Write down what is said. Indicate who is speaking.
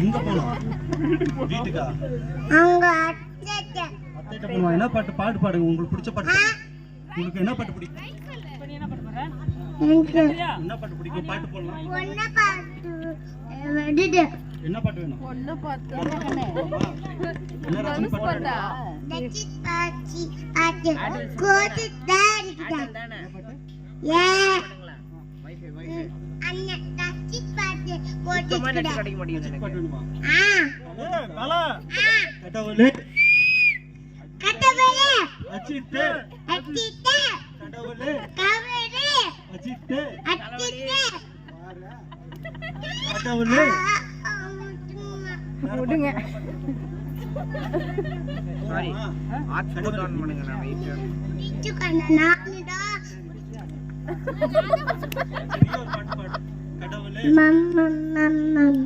Speaker 1: எங்க போனோம்? வீட்டுக்கா?
Speaker 2: அவங்க அத்தைட்ட
Speaker 1: போனோம். என்ன பாட்டு பாடு பாடுங்க, உங்களுக்கு பிடிச்ச பாட்டு. உங்களுக்கு என்ன பாட்டு பிடிக்கும்? என்ன பாட்டு பிடிக்கும்? பாட்டு போடலாம்.
Speaker 2: பொண்ணு பாட்டு வெடிடு.
Speaker 1: என்ன பாட்டு வேணும்?
Speaker 3: பொண்ணு பாட்டு
Speaker 1: என்ன ரஜினி பாட்டு?
Speaker 2: தச்சி பாச்சி ஆட்டு கோதி தாரிடா. ஏ அண்ணா தச்சி பாட்டு கோதி தாரிடா.
Speaker 1: பாட்டு வேணுமா?
Speaker 2: ஆ
Speaker 1: கடவுளே
Speaker 2: கடவுளே
Speaker 1: அச்சிட்டே
Speaker 2: அச்சிட்டே
Speaker 1: கடவுளே
Speaker 2: கவரே
Speaker 1: அச்சிட்டே
Speaker 2: அச்சிட்டே
Speaker 1: கடவுளே
Speaker 3: விடுங்க.
Speaker 4: சாரி ஹாட்ஸ்பாட் ஆன் பண்ணுங்க. நான் வெயிட்
Speaker 2: டிச்சு கண்ணா நானுடா.
Speaker 1: கடவுளே
Speaker 2: மம் மம் மம்